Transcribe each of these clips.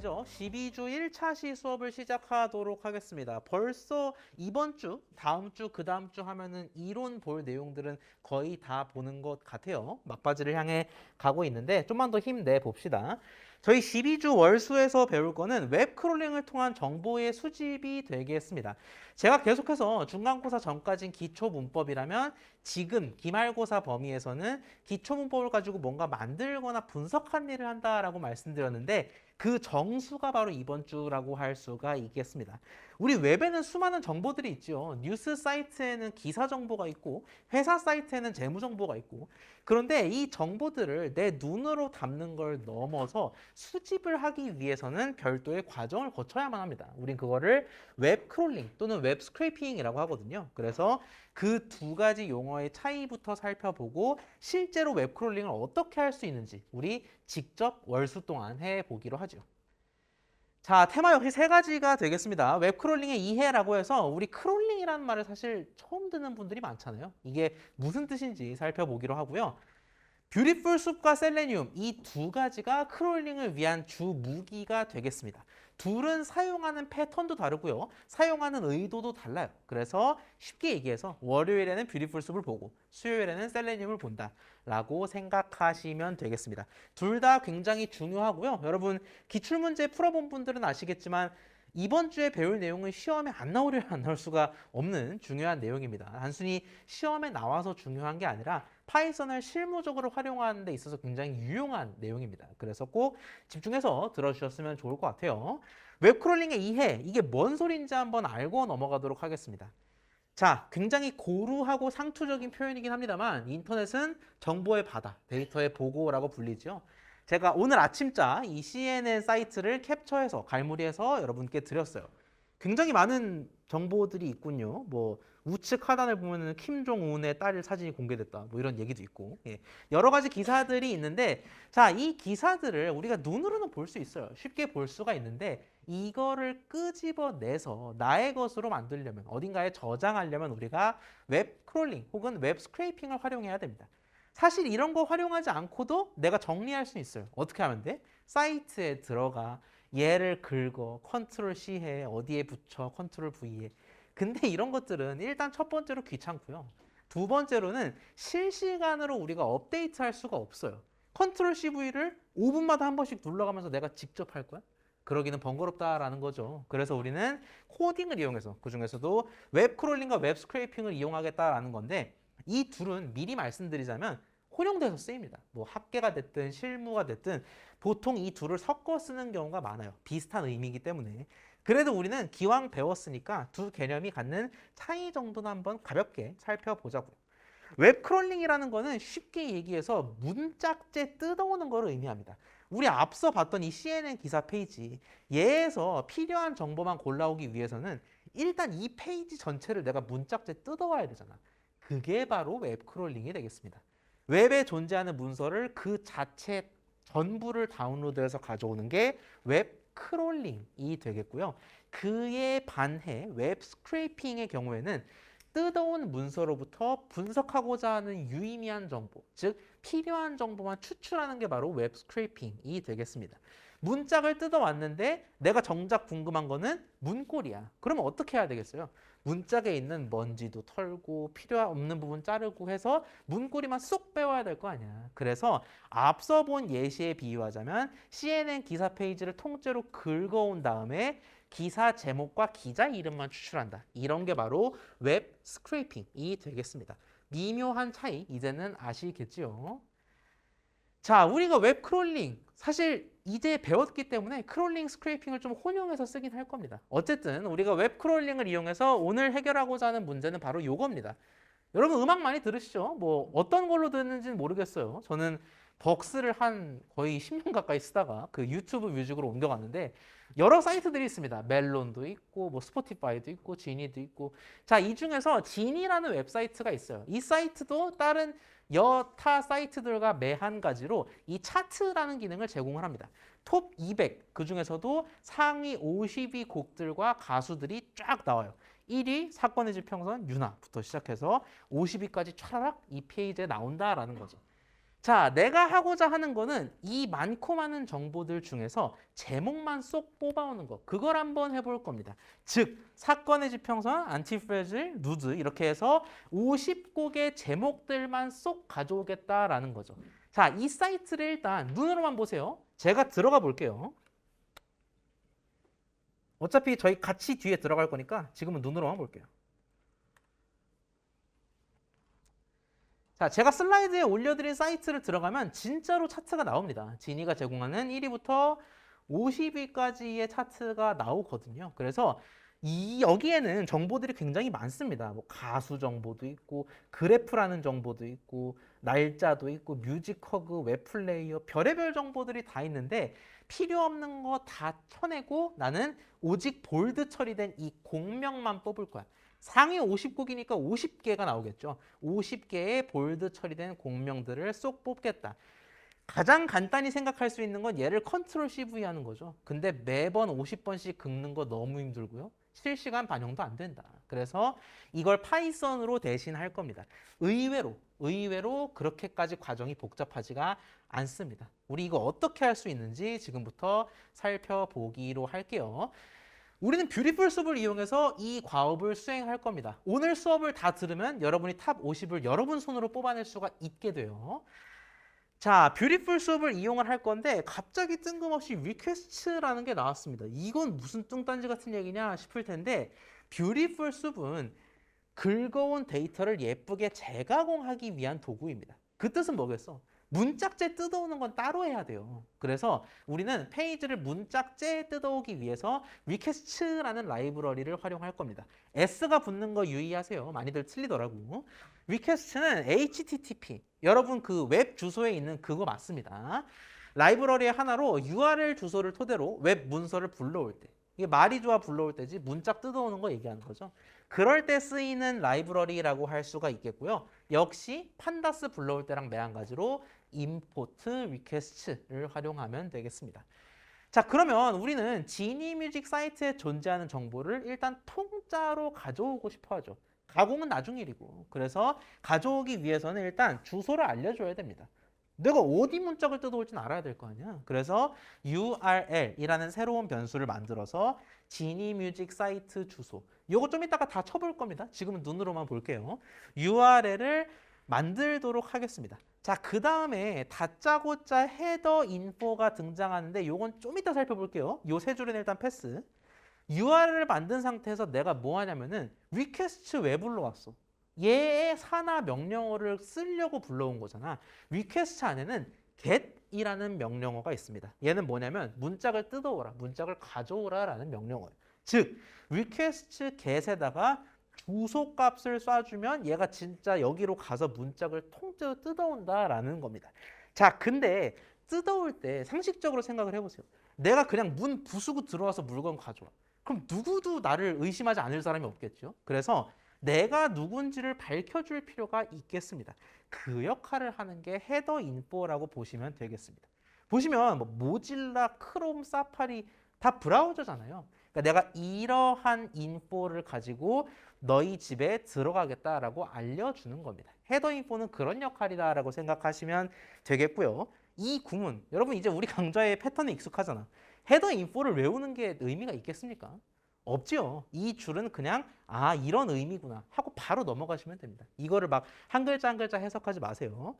시간이죠. 12주 1차 시 수업을 시작하도록 하겠습니다. 벌써 이번 주, 다음 주, 그 다음 주 하면은 이론 볼 내용들은 거의 다 보는 것 같아요. 막바지를 향해 가고 있는데 좀만 더 힘내 봅시다. 저희 12주 월수에서 배울 거는 웹 크롤링을 통한 정보의 수집이 되겠습니다. 제가 계속해서 중간고사 전까진 기초 문법이라면 지금 기말고사 범위에서는 기초 문법을 가지고 뭔가 만들거나 분석한 일을 한다라고 말씀드렸는데 그 정수가 바로 이번 주라고 할 수가 있겠습니다. 우리 웹에는 수많은 정보들이 있죠. 뉴스 사이트에는 기사 정보가 있고 회사 사이트에는 재무 정보가 있고 그런데 이 정보들을 내 눈으로 담는 걸 넘어서 수집을 하기 위해서는 별도의 과정을 거쳐야만 합니다. 우린 그거를 웹 크롤링 또는 웹 스크래핑이라고 하거든요. 그래서 그 두 가지 용어의 차이부터 살펴보고 실제로 웹 크롤링을 어떻게 할 수 있는지 우리 직접 월수 동안 해보기로 하죠. 자, 테마 역시 세 가지가 되겠습니다. 웹 크롤링의 이해라고 해서 우리 크롤링이라는 말을 사실 처음 듣는 분들이 많잖아요. 이게 무슨 뜻인지 살펴보기로 하고요. 뷰티풀 숲과 셀레니움 이 두 가지가 크롤링을 위한 주 무기가 되겠습니다. 둘은 사용하는 패턴도 다르고요. 사용하는 의도도 달라요. 그래서 쉽게 얘기해서 월요일에는 뷰티풀 숲을 보고 수요일에는 셀레니움을 본다 라고 생각하시면 되겠습니다. 둘 다 굉장히 중요하고요. 여러분 기출문제 풀어본 분들은 아시겠지만 이번 주에 배울 내용은 시험에 안 나오려 안 나올 수가 없는 중요한 내용입니다. 단순히 시험에 나와서 중요한 게 아니라 파이썬을 실무적으로 활용하는 데 있어서 굉장히 유용한 내용입니다. 그래서 꼭 집중해서 들어주셨으면 좋을 것 같아요. 웹크롤링의 이해, 이게 뭔 소리인지 한번 알고 넘어가도록 하겠습니다. 자, 굉장히 고루하고 상투적인 표현이긴 합니다만 인터넷은 정보의 바다, 데이터의 보고라고 불리죠. 제가 오늘 아침자 이 CNN 사이트를 캡처해서 갈무리해서 여러분께 드렸어요. 굉장히 많은 정보들이 있군요. 뭐 우측 하단을 보면은 김종운의 딸 사진이 공개됐다. 뭐 이런 얘기도 있고. 예. 여러 가지 기사들이 있는데 자, 이 기사들을 우리가 눈으로는 볼 수 있어요. 쉽게 볼 수가 있는데 이거를 끄집어내서 나의 것으로 만들려면 어딘가에 저장하려면 우리가 웹 크롤링 혹은 웹 스크래핑을 활용해야 됩니다. 사실 이런 거 활용하지 않고도 내가 정리할 수 있어요. 어떻게 하면 돼? 사이트에 들어가 얘를 긁어 컨트롤 C 해 어디에 붙여 컨트롤 V 해. 근데 이런 것들은 일단 첫 번째로 귀찮고요. 두 번째로는 실시간으로 우리가 업데이트할 수가 없어요. 컨트롤 C V를 5분마다 한 번씩 눌러가면서 내가 직접 할 거야? 그러기는 번거롭다라는 거죠. 그래서 우리는 코딩을 이용해서 그중에서도 웹 크롤링과 웹 스크래핑을 이용하겠다라는 건데 이 둘은 미리 말씀드리자면 혼용돼서 쓰입니다. 뭐 학계가 됐든 실무가 됐든 보통 이 둘을 섞어 쓰는 경우가 많아요. 비슷한 의미이기 때문에. 그래도 우리는 기왕 배웠으니까 두 개념이 갖는 차이 정도는 한번 가볍게 살펴보자고요. 웹 크롤링이라는 거는 쉽게 얘기해서 문짝제 뜯어오는 거를 의미합니다. 우리 앞서 봤던 이 CNN 기사 페이지 얘에서 필요한 정보만 골라오기 위해서는 일단 이 페이지 전체를 내가 문짝제 뜯어와야 되잖아. 그게 바로 웹 크롤링이 되겠습니다. 웹에 존재하는 문서를 그 자체 전부를 다운로드해서 가져오는 게 웹 크롤링이 되겠고요. 그에 반해 웹 스크래핑의 경우에는 뜯어온 문서로부터 분석하고자 하는 유의미한 정보, 즉 필요한 정보만 추출하는 게 바로 웹 스크래핑이 되겠습니다. 문짝을 뜯어왔는데 내가 정작 궁금한 거는 문꼴이야. 그러면 어떻게 해야 되겠어요? 문짝에 있는 먼지도 털고 필요 없는 부분 자르고 해서 문고리만 쏙 빼와야 될 거 아니야. 그래서 앞서 본 예시에 비유하자면 CNN 기사 페이지를 통째로 긁어온 다음에 기사 제목과 기자 이름만 추출한다. 이런 게 바로 웹 스크래핑이 되겠습니다. 미묘한 차이 이제는 아시겠지요? 자, 우리가 웹 크롤링 사실 이제 배웠기 때문에 크롤링 스크래핑을 좀 혼용해서 쓰긴 할 겁니다. 어쨌든 우리가 웹 크롤링을 이용해서 오늘 해결하고자 하는 문제는 바로 이겁니다. 여러분 음악 많이 들으시죠? 뭐 어떤 걸로 듣는지는 모르겠어요. 저는 벅스를 한 거의 10년 가까이 쓰다가 그 유튜브 뮤직으로 옮겨갔는데 여러 사이트들이 있습니다. 멜론도 있고 뭐 스포티파이도 있고 지니도 있고 자, 이 중에서 지니라는 웹사이트가 있어요. 이 사이트도 다른 여타 사이트들과 매한 가지로 이 차트라는 기능을 제공을 합니다. 톱 200, 그 중에서도 상위 50위 곡들과 가수들이 쫙 나와요. 1위 사건의 지평선 유나부터 시작해서 50위까지 촤라락 이 페이지에 나온다라는 거죠. 자, 내가 하고자 하는 거는 이 많고 많은 정보들 중에서 제목만 쏙 뽑아오는 거. 그걸 한번 해볼 겁니다. 즉, 사건의 지평선, 안티프레질, 누드 이렇게 해서 50곡의 제목들만 쏙 가져오겠다라는 거죠. 자, 이 사이트를 일단 눈으로만 보세요. 제가 들어가 볼게요. 어차피 저희 같이 뒤에 들어갈 거니까 지금은 눈으로만 볼게요. 자, 제가 슬라이드에 올려드린 사이트를 들어가면 진짜로 차트가 나옵니다. 지니가 제공하는 1위부터 50위까지의 차트가 나오거든요. 그래서 여기에는 정보들이 굉장히 많습니다. 뭐 가수 정보도 있고, 그래프라는 정보도 있고, 날짜도 있고, 뮤직허그, 웹플레이어, 별의별 정보들이 다 있는데 필요 없는 거 다 쳐내고 나는 오직 볼드 처리된 이 공명만 뽑을 거야. 상위 50곡이니까 50개가 나오겠죠. 50개의 볼드 처리된 공명들을 쏙 뽑겠다. 가장 간단히 생각할 수 있는 건 얘를 컨트롤 CV 하는 거죠. 근데 매번 50번씩 긁는 거 너무 힘들고요. 실시간 반영도 안 된다. 그래서 이걸 파이썬으로 대신 할 겁니다. 의외로 그렇게까지 과정이 복잡하지가 않습니다. 우리 이거 어떻게 할 수 있는지 지금부터 살펴보기로 할게요. 우리는 뷰티풀 숲을 이용해서 이 과업을 수행할 겁니다. 오늘 수업을 다 들으면 여러분이 탑 50을 여러분 손으로 뽑아낼 수가 있게 돼요. 자, 뷰티풀 숲을 이용을 할 건데 갑자기 뜬금없이 리퀘스트라는 게 나왔습니다. 이건 무슨 뚱딴지 같은 얘기냐 싶을 텐데 뷰티풀 숲은 긁어온 데이터를 예쁘게 재가공하기 위한 도구입니다. 그 뜻은 뭐겠어? 문짝째 뜯어오는 건 따로 해야 돼요. 그래서 우리는 페이지를 문짝째 뜯어오기 위해서 리퀘스트라는 라이브러리를 활용할 겁니다. S가 붙는 거 유의하세요. 많이들 틀리더라고. 리퀘스트는 HTTP. 여러분 그 웹 주소에 있는 그거 맞습니다. 라이브러리의 하나로 URL 주소를 토대로 웹 문서를 불러올 때. 이게 말이 좋아 불러올 때지 문짝 뜯어오는 거 얘기하는 거죠. 그럴 때 쓰이는 라이브러리라고 할 수가 있겠고요. 역시 판다스 불러올 때랑 매한가지로 import request를 활용하면 되겠습니다. 자, 그러면 우리는 지니뮤직 사이트에 존재하는 정보를 일단 통짜로 가져오고 싶어 하죠. 가공은 나중 일이고. 그래서 가져오기 위해서는 일단 주소를 알려줘야 됩니다. 내가 어디 문짝을 뜯어올지는 알아야 될 거 아니야. 그래서 URL이라는 새로운 변수를 만들어서 지니뮤직 사이트 주소. 요거 좀 이따가 다 쳐볼 겁니다. 지금은 눈으로만 볼게요. URL을 만들도록 하겠습니다. 자, 그 다음에 다짜고짜 헤더 인포가 등장하는데 요건 좀 이따 살펴볼게요. 요 세 줄은 일단 패스. URL을 만든 상태에서 내가 뭐 하냐면은 request 왜 불러왔어? 얘의 산하 명령어를 쓰려고 불러온 거잖아. request 안에는 get이라는 명령어가 있습니다. 얘는 뭐냐면 문짝을 뜯어오라, 문짝을 가져오라 라는 명령어예요. 즉, request get에다가 주소 값을 쏴주면 얘가 진짜 여기로 가서 문짝을 통째로 뜯어온다라는 겁니다. 자, 근데 뜯어올 때 상식적으로 생각을 해보세요. 내가 그냥 문 부수고 들어와서 물건 가져와. 그럼 누구도 나를 의심하지 않을 사람이 없겠죠. 그래서 내가 누군지를 밝혀줄 필요가 있겠습니다. 그 역할을 하는 게 헤더 인포라고 보시면 되겠습니다. 보시면 뭐 모질라, 크롬, 사파리 다 브라우저잖아요. 그러니까 내가 이러한 인포를 가지고 너희 집에 들어가겠다라고 알려주는 겁니다. 헤더 인포는 그런 역할이다라고 생각하시면 되겠고요. 이 구문, 여러분 이제 우리 강좌의 패턴에 익숙하잖아. 헤더 인포를 외우는 게 의미가 있겠습니까? 없지요. 이 줄은 그냥 이런 의미구나 하고 바로 넘어가시면 됩니다. 이거를 막 한 글자 한 글자 해석하지 마세요.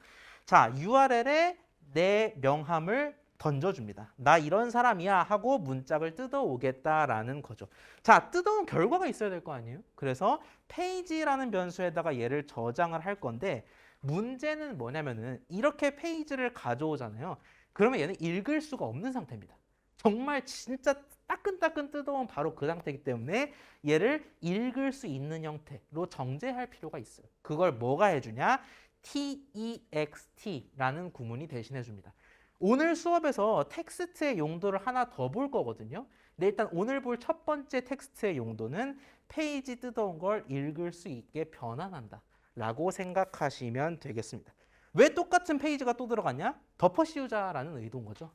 자, URL에 내 명함을 던져줍니다. 나 이런 사람이야 하고 문짝을 뜯어오겠다라는 거죠. 자, 뜯어온 결과가 있어야 될 거 아니에요? 그래서 페이지라는 변수에다가 얘를 저장을 할 건데 문제는 뭐냐면은 이렇게 페이지를 가져오잖아요. 그러면 얘는 읽을 수가 없는 상태입니다. 정말 진짜 따끈따끈 뜯어온 바로 그 상태이기 때문에 얘를 읽을 수 있는 형태로 정제할 필요가 있어요. 그걸 뭐가 해주냐? TEXT라는 구문이 대신해 줍니다. 오늘 수업에서 텍스트의 용도를 하나 더 볼 거거든요. 근데 일단 오늘 볼 첫 번째 텍스트의 용도는 페이지 뜯어온 걸 읽을 수 있게 변환한다 라고 생각하시면 되겠습니다. 왜 똑같은 페이지가 또 들어갔냐? 덮어 씌우자라는 의도인 거죠.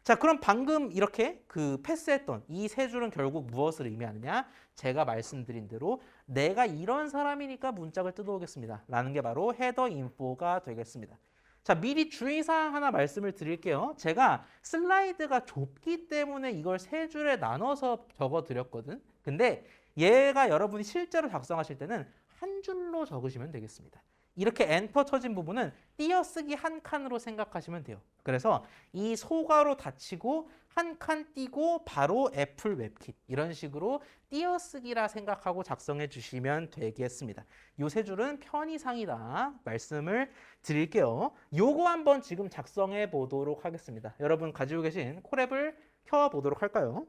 자, 그럼 방금 이렇게 패스했던 이 세 줄은 결국 무엇을 의미하느냐? 제가 말씀드린 대로 내가 이런 사람이니까 문짝을 뜯어오겠습니다 라는 게 바로 헤더 인포가 되겠습니다. 자, 미리 주의사항 하나 말씀을 드릴게요. 제가 슬라이드가 좁기 때문에 이걸 세 줄에 나눠서 적어 드렸거든. 근데 얘가 여러분이 실제로 작성하실 때는 한 줄로 적으시면 되겠습니다. 이렇게 엔터 쳐진 부분은 띄어쓰기 한 칸으로 생각하시면 돼요. 그래서 이 소괄호 닫히고 한 칸 띄고 바로 애플 웹킷 이런 식으로 띄어쓰기라 생각하고 작성해 주시면 되겠습니다. 요 세 줄은 편의상이다 말씀을 드릴게요. 요거 한번 지금 작성해 보도록 하겠습니다. 여러분 가지고 계신 콜앱을 켜 보도록 할까요?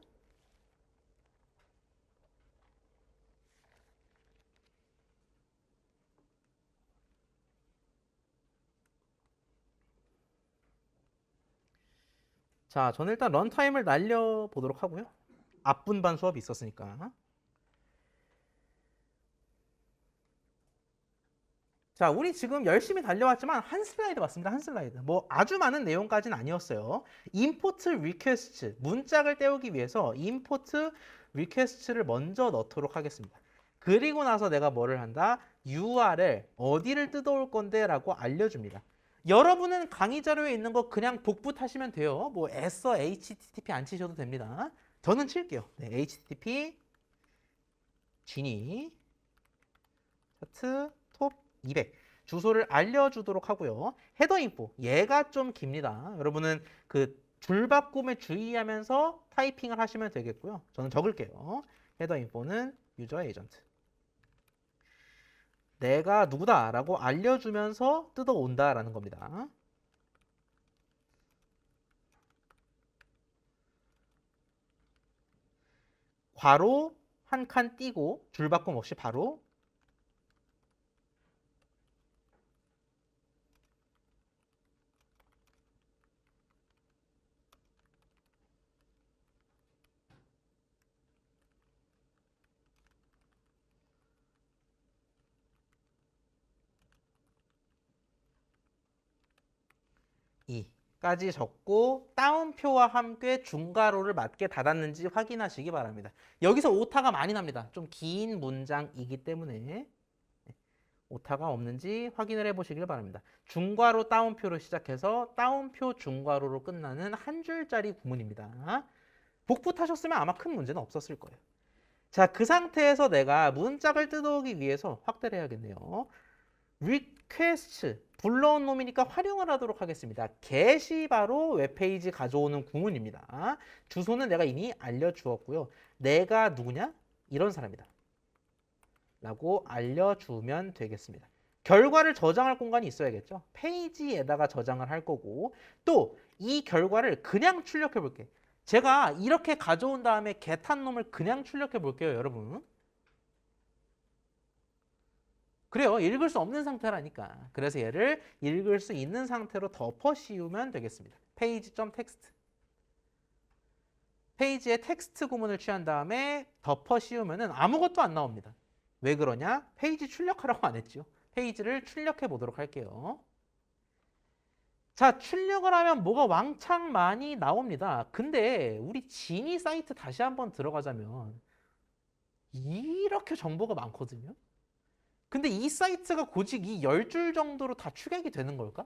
자, 저는 일단 런타임을 날려 보도록 하고요. 앞분반 수업이 있었으니까. 자, 우리 지금 열심히 달려왔지만 한 슬라이드 맞습니다. 한 슬라이드. 뭐 아주 많은 내용까지는 아니었어요. 임포트 리퀘스트, 문짝을 떼우기 위해서 임포트 리퀘스트를 먼저 넣도록 하겠습니다. 그리고 나서 내가 뭐를 한다? URL, 어디를 뜯어올 건데 라고 알려줍니다. 여러분은 강의 자료에 있는 거 그냥 복붙 하시면 돼요. 뭐 애써 HTTP 안 치셔도 됩니다. 저는 칠게요. 네, HTTP 지니 차트 톱 200 주소를 알려주도록 하고요. 헤더 인포 얘가 좀 깁니다. 여러분은 그 줄바꿈에 주의하면서 타이핑을 하시면 되겠고요. 저는 적을게요. 헤더 인포는 유저 에이전트 내가 누구다라고 알려주면서 뜯어온다라는 겁니다. 괄호 한 칸 띄고 줄바꿈 없이 바로 까지 적고 따옴표와 함께 중괄호를 맞게 닫았는지 확인하시기 바랍니다. 여기서 오타가 많이 납니다. 좀 긴 문장이기 때문에 오타가 없는지 확인을 해보시길 바랍니다. 중괄호 따옴표로 시작해서 따옴표 중괄호로 끝나는 한 줄짜리 구문입니다. 복붙하셨으면 아마 큰 문제는 없었을 거예요. 자, 그 상태에서 내가 문짝을 뜯어오기 위해서 확대를 해야겠네요. request 불러온 놈이니까 활용을 하도록 하겠습니다. get이 바로 웹페이지 가져오는 구문입니다. 주소는 내가 이미 알려주었고요. 내가 누구냐? 이런 사람이다. 라고 알려주면 되겠습니다. 결과를 저장할 공간이 있어야겠죠. 페이지에다가 저장을 할 거고 또 이 결과를 그냥 출력해 볼게. 제가 이렇게 가져온 다음에 get한 놈을 그냥 출력해 볼게요, 여러분. 그래요. 읽을 수 없는 상태라니까. 그래서 얘를 읽을 수 있는 상태로 덮어 씌우면 되겠습니다. page.text. 페이지에 텍스트 구문을 취한 다음에 덮어 씌우면 아무것도 안 나옵니다. 왜 그러냐? 페이지 출력하라고 안 했죠. 페이지를 출력해 보도록 할게요. 자, 출력을 하면 뭐가 왕창 많이 나옵니다. 근데 우리 지니 사이트 다시 한번 들어가자면 이렇게 정보가 많거든요. 근데 이 사이트가 고직 이 10줄 정도로 다 추격이 되는 걸까?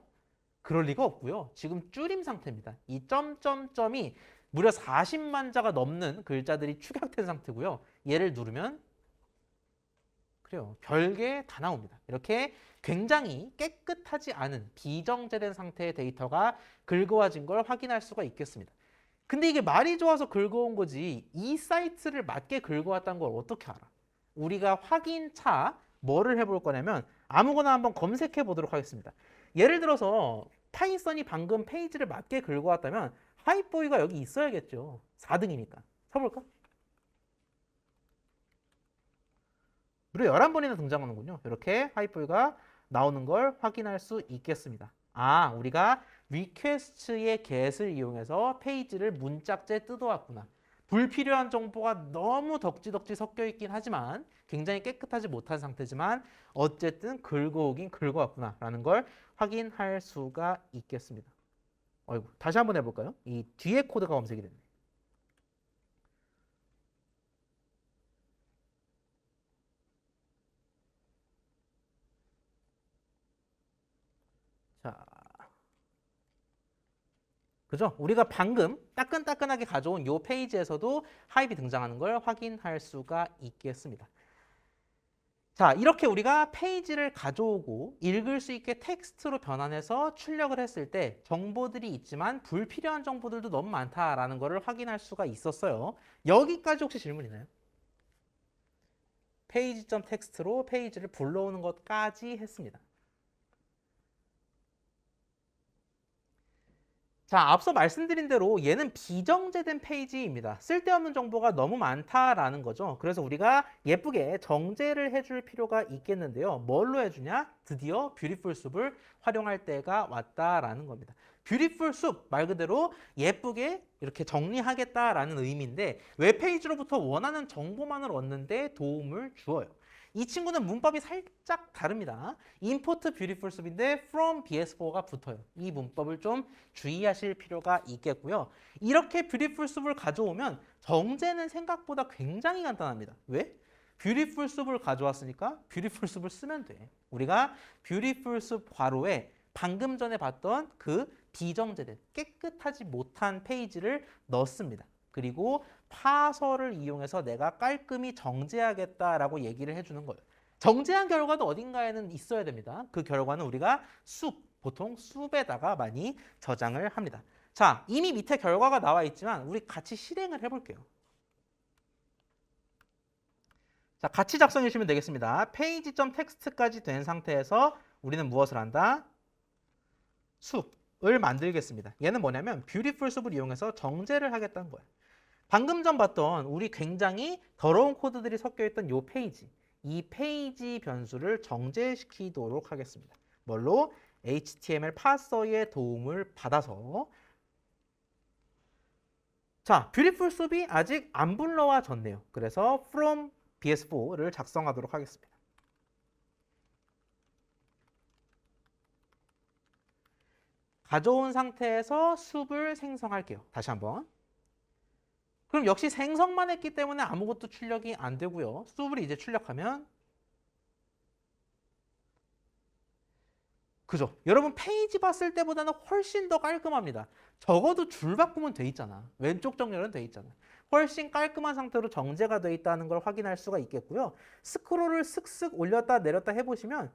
그럴 리가 없고요. 지금 줄임 상태입니다. 이 점점점이 무려 40만 자가 넘는 글자들이 축약된 상태고요. 얘를 누르면 그래요. 별게 다 나옵니다. 이렇게 굉장히 깨끗하지 않은 비정제된 상태의 데이터가 긁어와진 걸 확인할 수가 있겠습니다. 근데 이게 말이 좋아서 긁어온 거지 이 사이트를 맞게 긁어왔다는 걸 어떻게 알아? 우리가 확인차 뭐를 해볼 거냐면 아무거나 한번 검색해 보도록 하겠습니다. 예를 들어서 파이썬이 방금 페이지를 맞게 긁어왔다면 하이보이가 여기 있어야겠죠. 4등이니까. 쳐볼까? 무려 11번이나 등장하는군요. 이렇게 하이보이가 나오는 걸 확인할 수 있겠습니다. 아, 우리가 리퀘스트의 get을 이용해서 페이지를 문짝째 뜯어왔구나. 불필요한 정보가 너무 덕지덕지 섞여 있긴 하지만 굉장히 깨끗하지 못한 상태지만 어쨌든 긁어오긴 긁어왔구나라는 걸 확인할 수가 있겠습니다. 어이구, 다시 한번 해볼까요? 이 뒤에 코드가 검색이 됐네. 자, 그죠? 우리가 방금 따끈따끈하게 가져온 이 페이지에서도 하입이 등장하는 걸 확인할 수가 있겠습니다. 자, 이렇게 우리가 페이지를 가져오고 읽을 수 있게 텍스트로 변환해서 출력을 했을 때 정보들이 있지만 불필요한 정보들도 너무 많다라는 것을 확인할 수가 있었어요. 여기까지 혹시 질문 있나요? 페이지.텍스트로 페이지를 불러오는 것까지 했습니다. 자, 앞서 말씀드린 대로 얘는 비정제된 페이지입니다. 쓸데없는 정보가 너무 많다라는 거죠. 그래서 우리가 예쁘게 정제를 해줄 필요가 있겠는데요. 뭘로 해주냐? 드디어 뷰티풀 숲을 활용할 때가 왔다라는 겁니다. 뷰티풀 숲 말 그대로 예쁘게 이렇게 정리하겠다라는 의미인데 웹페이지로부터 원하는 정보만을 얻는데 도움을 주어요. 이 친구는 문법이 살짝 다릅니다. import beautiful 숲인데 from bs4가 붙어요. 이 문법을 좀 주의하실 필요가 있겠고요. 이렇게 beautiful 숲을 가져오면 정제는 생각보다 굉장히 간단합니다. 왜? beautiful 숲을 가져왔으니까 beautiful 숲을 쓰면 돼. 우리가 beautiful 숲 괄호에 방금 전에 봤던 그 비정제된 깨끗하지 못한 페이지를 넣습니다. 그리고 파서를 이용해서 내가 깔끔히 정제하겠다라고 얘기를 해주는 거예요. 정제한 결과도 어딘가에는 있어야 됩니다. 그 결과는 우리가 숲, 보통 숲에다가 많이 저장을 합니다. 자, 이미 밑에 결과가 나와 있지만 우리 같이 실행을 해볼게요. 자, 같이 작성해 주시면 되겠습니다. 페이지.텍스트까지 된 상태에서 우리는 무엇을 한다? 숲을 만들겠습니다. 얘는 뭐냐면 뷰티풀 숲을 이용해서 정제를 하겠다는 거예요. 방금 전 봤던 우리 굉장히 더러운 코드들이 섞여 있던 이 페이지, 이 페이지 변수를 정제시키도록 하겠습니다. 뭘로? HTML 파서의 도움을 받아서 자, 뷰티풀 숲이 아직 안 불러와졌네요. 그래서 from bs4를 작성하도록 하겠습니다. 가져온 상태에서 숲을 생성할게요. 다시 한번. 그럼 역시 생성만 했기 때문에 아무것도 출력이 안 되고요. 숲을 이제 출력하면 그죠? 여러분 페이지 봤을 때보다는 훨씬 더 깔끔합니다. 적어도 줄 바꾸면 돼 있잖아. 왼쪽 정렬은 돼 있잖아. 훨씬 깔끔한 상태로 정제가 돼 있다는 걸 확인할 수가 있겠고요. 스크롤을 슥슥 올렸다 내렸다 해보시면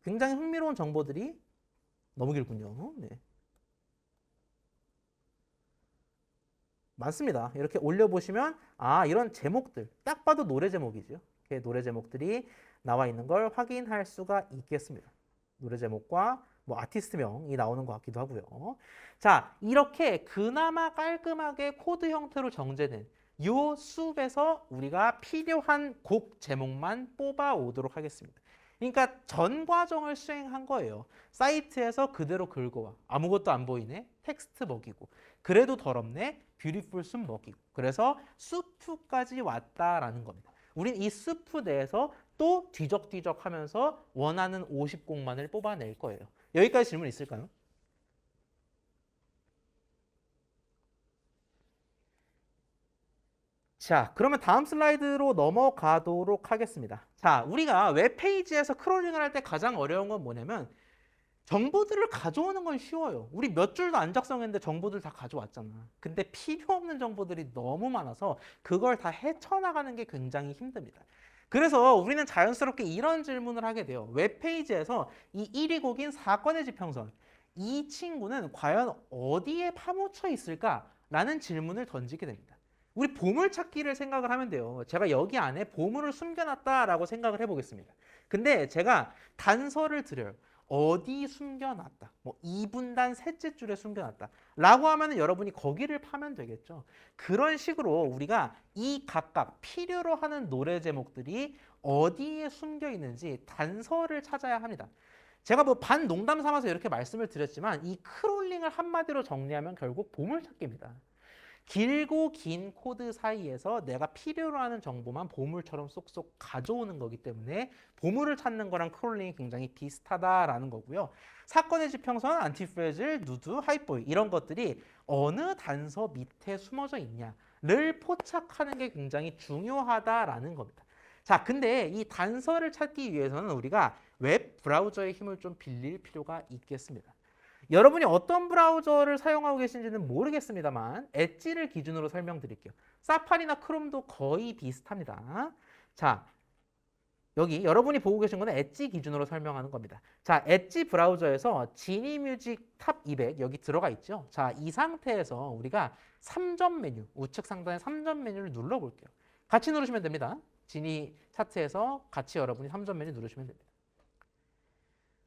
굉장히 흥미로운 정보들이 너무 길군요. 네. 많습니다. 이렇게 올려보시면 아 이런 제목들 딱 봐도 노래 제목이죠. 이렇게 노래 제목들이 나와 있는 걸 확인할 수가 있겠습니다. 노래 제목과 뭐 아티스트명이 나오는 것 같기도 하고요. 자, 이렇게 그나마 깔끔하게 코드 형태로 정제된 이 숲에서 우리가 필요한 곡 제목만 뽑아 오도록 하겠습니다. 그러니까 전 과정을 수행한 거예요. 사이트에서 그대로 긁어와. 아무것도 안 보이네. 텍스트 먹이고. 그래도 더럽네. 뷰티풀 숲 먹이고. 그래서 숲까지 왔다라는 겁니다. 우린 이 숲 내에서 또 뒤적뒤적 하면서 원하는 50곡만을 뽑아낼 거예요. 여기까지 질문 있을까요? 자, 그러면 다음 슬라이드로 넘어가도록 하겠습니다. 자, 우리가 웹페이지에서 크롤링을 할 때 가장 어려운 건 뭐냐면 정보들을 가져오는 건 쉬워요. 우리 몇 줄도 안 작성했는데 정보들 다 가져왔잖아. 근데 필요 없는 정보들이 너무 많아서 그걸 다 헤쳐나가는 게 굉장히 힘듭니다. 그래서 우리는 자연스럽게 이런 질문을 하게 돼요. 웹페이지에서 이 1위 곡인 사건의 지평선, 이 친구는 과연 어디에 파묻혀 있을까라는 질문을 던지게 됩니다. 우리 보물찾기를 생각을 하면 돼요. 제가 여기 안에 보물을 숨겨놨다라고 생각을 해보겠습니다. 근데 제가 단서를 드려요. 어디 숨겨놨다. 뭐 2분단 셋째 줄에 숨겨놨다. 라고 하면은 여러분이 거기를 파면 되겠죠. 그런 식으로 우리가 이 각각 필요로 하는 노래 제목들이 어디에 숨겨 있는지 단서를 찾아야 합니다. 제가 뭐 반 농담 삼아서 이렇게 말씀을 드렸지만 이 크롤링을 한마디로 정리하면 결국 보물찾기입니다. 길고 긴 코드 사이에서 내가 필요로 하는 정보만 보물처럼 쏙쏙 가져오는 거기 때문에 보물을 찾는 거랑 크롤링이 굉장히 비슷하다라는 거고요. 사건의 지평선, 안티프레즐, 누드, 하이보이 이런 것들이 어느 단서 밑에 숨어져 있냐를 포착하는 게 굉장히 중요하다라는 겁니다. 자, 근데 이 단서를 찾기 위해서는 우리가 웹 브라우저의 힘을 좀 빌릴 필요가 있겠습니다. 여러분이 어떤 브라우저를 사용하고 계신지는 모르겠습니다만 엣지를 기준으로 설명드릴게요. 사파리나 크롬도 거의 비슷합니다. 자, 여기 여러분이 보고 계신 거는 엣지 기준으로 설명하는 겁니다. 자, 엣지 브라우저에서 지니 뮤직 탑 200 여기 들어가 있죠. 자, 이 상태에서 우리가 3점 메뉴, 우측 상단의 3점 메뉴를 눌러볼게요. 같이 누르시면 됩니다. 지니 차트에서 같이 여러분이 3점 메뉴 누르시면 됩니다.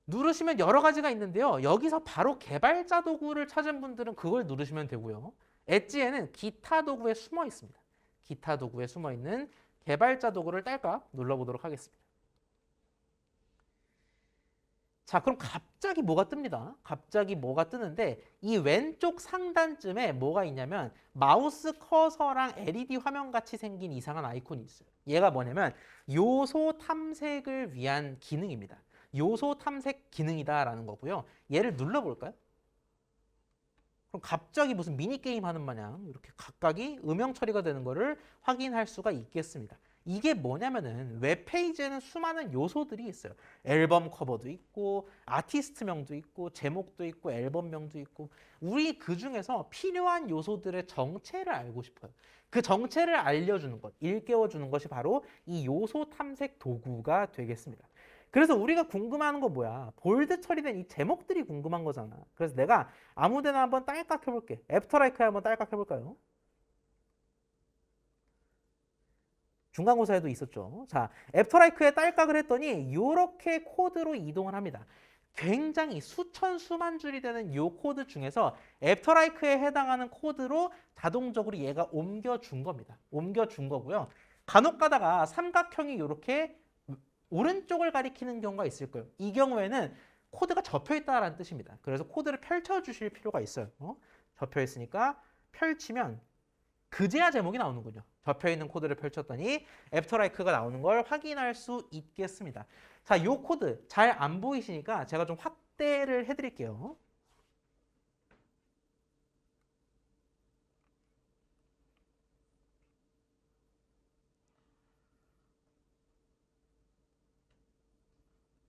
누르시면 여러 가지가 있는데요. 여기서 바로 개발자 도구를 찾은 분들은 그걸 누르시면 되고요. 엣지에는 기타 도구에 숨어 있습니다. 기타 도구에 숨어 있는 개발자 도구를 딸깍 눌러보도록 하겠습니다. 자, 그럼 갑자기 뭐가 뜹니다. 갑자기 뭐가 뜨는데 이 왼쪽 상단쯤에 뭐가 있냐면 마우스 커서랑 LED 화면 같이 생긴 이상한 아이콘이 있어요. 얘가 뭐냐면 요소 탐색을 위한 기능입니다. 요소 탐색 기능이다라는 거고요. 얘를 눌러볼까요? 그럼 갑자기 무슨 미니게임 하는 마냥 이렇게 각각이 음영 처리가 되는 거를 확인할 수가 있겠습니다. 이게 뭐냐면은 웹페이지에는 수많은 요소들이 있어요. 앨범 커버도 있고 아티스트명도 있고 제목도 있고 앨범명도 있고 우리 그중에서 필요한 요소들의 정체를 알고 싶어요. 그 정체를 알려주는 것, 일깨워주는 것이 바로 이 요소 탐색 도구가 되겠습니다. 그래서 우리가 궁금한 거 뭐야? 볼드 처리된 이 제목들이 궁금한 거잖아. 그래서 내가 아무 데나 한번 딸깍 해볼게. 애프터라이크에 한번 딸깍 해볼까요? 중간고사에도 있었죠. 자, 애프터라이크에 딸깍을 했더니 이렇게 코드로 이동을 합니다. 굉장히 수천 수만 줄이 되는 이 코드 중에서 애프터라이크에 해당하는 코드로 자동적으로 얘가 옮겨준 겁니다. 옮겨준 거고요. 간혹 가다가 삼각형이 이렇게 오른쪽을 가리키는 경우가 있을 거예요. 이 경우에는 코드가 접혀 있다라는 뜻입니다. 그래서 코드를 펼쳐 주실 필요가 있어요. 접혀 있으니까 펼치면 그제야 제목이 나오는군요. 접혀 있는 코드를 펼쳤더니 애프터라이크가 나오는 걸 확인할 수 있겠습니다. 자, 이 코드 잘 안 보이시니까 제가 좀 확대를 해드릴게요.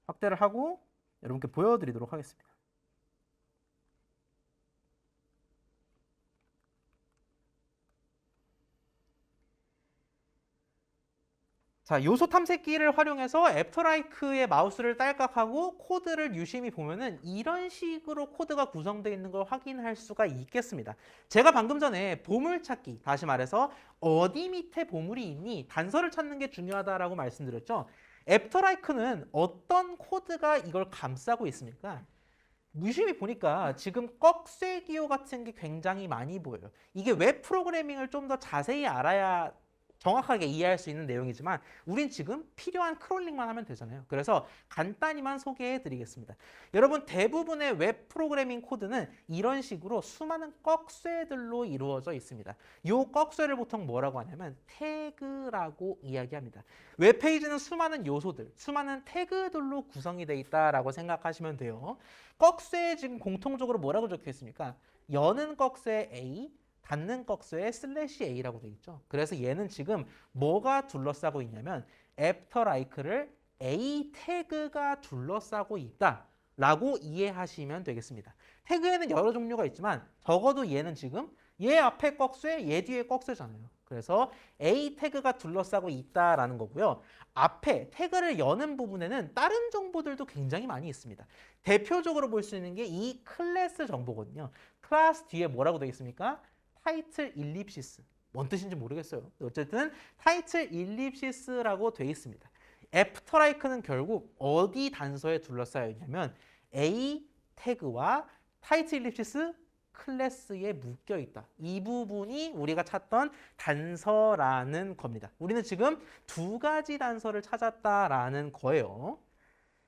확대를 하고 여러분께 보여드리도록 하겠습니다. 자, 요소 탐색기를 활용해서 애프터라이크의 마우스를 딸깍하고 코드를 유심히 보면은 이런 식으로 코드가 구성되어 있는 걸 확인할 수가 있겠습니다. 제가 방금 전에 보물찾기, 다시 말해서 어디 밑에 보물이 있니? 단서를 찾는 게 중요하다라고 말씀드렸죠. 애프터라이크는 어떤 코드가 이걸 감싸고 있습니까? 유심히 보니까 지금 꺽쇠 기호 같은 게 굉장히 많이 보여요. 이게 웹 프로그래밍을 좀 더 자세히 알아야 정확하게 이해할 수 있는 내용이지만 우린 지금 필요한 크롤링만 하면 되잖아요. 그래서 간단히만 소개해 드리겠습니다. 여러분, 대부분의 웹 프로그래밍 코드는 이런 식으로 수많은 꺽쇠들로 이루어져 있습니다. 이 꺽쇠를 보통 뭐라고 하냐면 태그라고 이야기합니다. 웹페이지는 수많은 요소들, 수많은 태그들로 구성이 되어 있다라고 생각하시면 돼요. 꺽쇠에 지금 공통적으로 뭐라고 적혀 있습니까? 여는 꺽쇠 A, 닫는 꺽쇠에 /A라고 되어 있죠. 그래서 얘는 지금 뭐가 둘러싸고 있냐면 애프터라이크를 A 태그가 둘러싸고 있다라고 이해하시면 되겠습니다. 태그에는 여러 종류가 있지만 적어도 얘는 지금 얘 앞에 꺽쇠, 얘 뒤에 꺽쇠잖아요. 그래서 A 태그가 둘러싸고 있다라는 거고요. 앞에 태그를 여는 부분에는 다른 정보들도 굉장히 많이 있습니다. 대표적으로 볼 수 있는 게 이 클래스 정보거든요. 클래스 뒤에 뭐라고 되어 있습니까? 타이틀 일립시스. 뭔 뜻인지 모르겠어요. 어쨌든 타이틀 일립시스라고 되어 있습니다. 애프터라이크는 결국 어디 단서에 둘러싸여 있냐면 A 태그와 타이틀 일립시스 클래스에 묶여 있다. 이 부분이 우리가 찾던 단서라는 겁니다. 우리는 지금 두 가지 단서를 찾았다라는 거예요.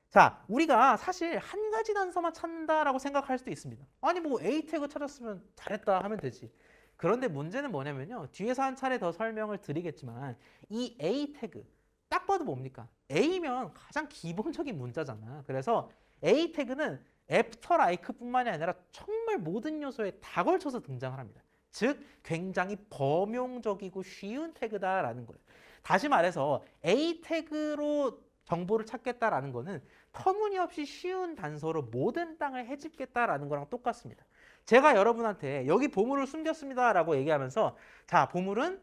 자, 우리가 사실 한 가지 단서만 찾는다라고 생각할 수도 있습니다. 아니 뭐 A 태그 찾았으면 잘했다 하면 되지. 그런데 문제는 뭐냐면요. 뒤에서 한 차례 더 설명을 드리겠지만 이 A 태그 딱 봐도 뭡니까? A면 가장 기본적인 문자잖아. 그래서 A 태그는 애프터라이크뿐만이 아니라 정말 모든 요소에 다 걸쳐서 등장을 합니다. 즉 굉장히 범용적이고 쉬운 태그다라는 거예요. 다시 말해서 A 태그로 정보를 찾겠다라는 거는 터무니없이 쉬운 단서로 모든 땅을 헤집겠다라는 거랑 똑같습니다. 제가 여러분한테 여기 보물을 숨겼습니다라고 얘기하면서 자, 보물은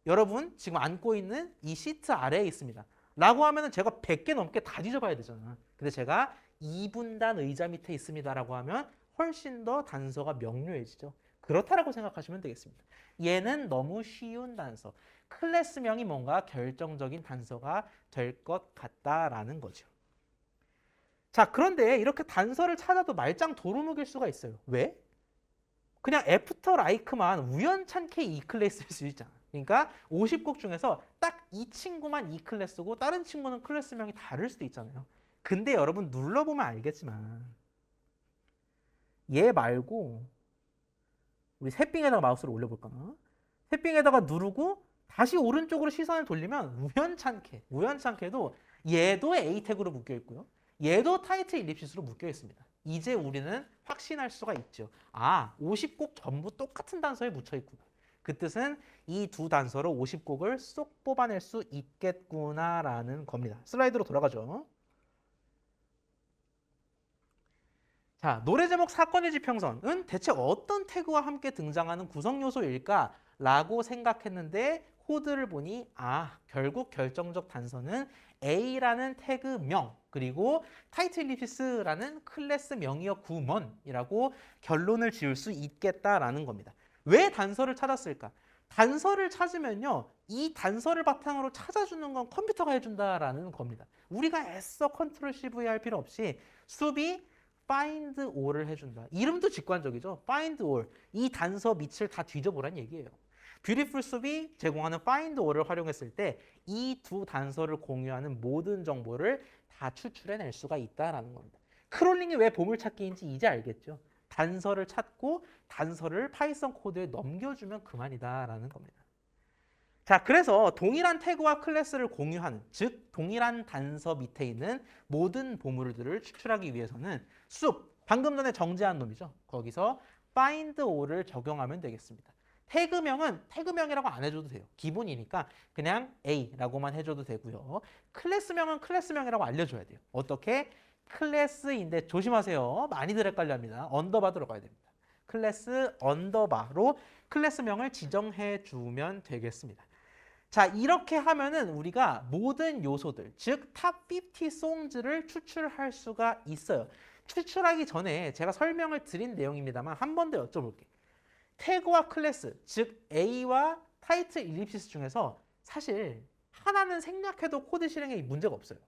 여러분 지금 안고 있는 이 시트 아래에 있습니다. 라고 하면은 제가 100개 넘게 다 뒤져봐야 되잖아. 근데 제가 2분단 의자 밑에 있습니다라고 하면 훨씬 더 단서가 명료해지죠. 그렇다라고 생각하시면 되겠습니다. 얘는 너무 쉬운 단서. 클래스명이 뭔가 결정적인 단서가 될 것 같다라는 거죠. 자, 그런데 이렇게 단서를 찾아도 말짱 도루묵일 수가 있어요. 왜? 그냥 애프터 라이크만 우연찮게 이 클래스일 수 있잖아. 그러니까 50곡 중에서 딱 이 친구만 이 클래스고 다른 친구는 클래스명이 다를 수도 있잖아요. 근데 여러분 눌러보면 알겠지만 얘 말고 우리 새삥에다가 마우스를 올려볼까? 새삥에다가 누르고 다시 오른쪽으로 시선을 돌리면 우연찮게도 얘도 A 태그로 묶여 있고요. 얘도 타이틀 일립시스로 묶여 있습니다. 이제 우리는 확신할 수가 있죠. 아, 50곡 전부 똑같은 단서에 묻혀 있구나. 그 뜻은 이 두 단서로 50곡을 쏙 뽑아낼 수 있겠구나라는 겁니다. 슬라이드로 돌아가죠. 자, 노래 제목 사건의 지평선은 대체 어떤 태그와 함께 등장하는 구성 요소일까라고 생각했는데 코드를 보니 아, 결국 결정적 단서는 A라는 태그명 그리고 타이틀 일립시스라는 클래스명이었구먼이라고 결론을 지을 수 있겠다라는 겁니다. 왜 단서를 찾았을까? 단서를 찾으면요, 이 단서를 바탕으로 찾아주는 건 컴퓨터가 해준다라는 겁니다. 우리가 애써 컨트롤 CV 할 필요 없이 수비 find all을 해준다. 이름도 직관적이죠. find all. 이 단서 밑을 다 뒤져보란 얘기예요. 뷰티풀 숲이 제공하는 find all을 활용했을 때 이 두 단서를 공유하는 모든 정보를 다 추출해낼 수가 있다는 겁니다. 크롤링이 왜 보물찾기인지 이제 알겠죠. 단서를 찾고 단서를 파이썬 코드에 넘겨주면 그만이다라는 겁니다. 자, 그래서 동일한 태그와 클래스를 공유하는, 즉 동일한 단서 밑에 있는 모든 보물들을 추출하기 위해서는 숲, 방금 전에 정제한 놈이죠. 거기서 find all을 적용하면 되겠습니다. 태그명은 태그명이라고 안 해줘도 돼요. 기본이니까 그냥 A라고만 해줘도 되고요. 클래스명은 클래스명이라고 알려줘야 돼요. 어떻게? 클래스인데 조심하세요. 많이들 헷갈려합니다. 언더바 들어가야 됩니다. 클래스 언더바로 클래스명을 지정해 주면 되겠습니다. 자, 이렇게 하면은 우리가 모든 요소들, 즉 탑 50 songs를 추출할 수가 있어요. 추출하기 전에 제가 설명을 드린 내용입니다만 한 번 더 여쭤볼게요. 태그와 클래스, 즉 A와 타이틀 일립시스 중에서 사실 하나는 생략해도 코드 실행에 문제가 없어요.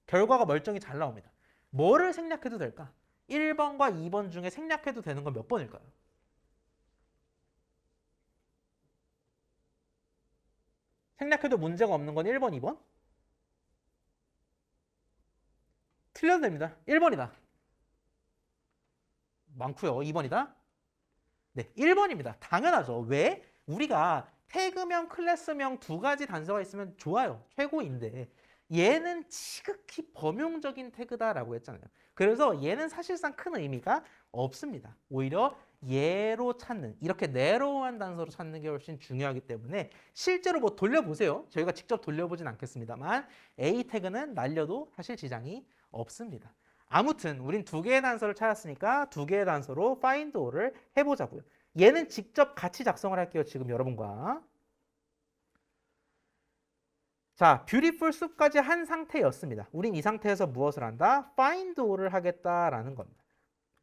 결과가 멀쩡히 잘 나옵니다. 뭐를 생략해도 될까? 1번과 2번 중에 생략해도 되는 건 몇 번일까요? 생략해도 문제가 없는 건 1번, 2번? 틀려도 됩니다. 1번이다. 많고요. 2번이다. 네, 1번입니다. 당연하죠. 왜? 우리가 태그명, 클래스명 두 가지 단서가 있으면 좋아요. 최고인데 얘는 지극히 범용적인 태그다라고 했잖아요. 그래서 얘는 사실상 큰 의미가 없습니다. 오히려 얘로 찾는, 이렇게 내로우한 단서로 찾는 게 훨씬 중요하기 때문에 실제로 뭐 돌려보세요. 저희가 직접 돌려보진 않겠습니다만 A 태그는 날려도 사실 지장이 없습니다. 아무튼 우린 두 개의 단서를 찾았으니까 두 개의 단서로 find all을 해보자고요. 얘는 직접 같이 작성을 할게요. 지금 여러분과. 자, 뷰티풀 숲까지 한 상태였습니다. 우린 이 상태에서 무엇을 한다? find all을 하겠다라는 겁니다.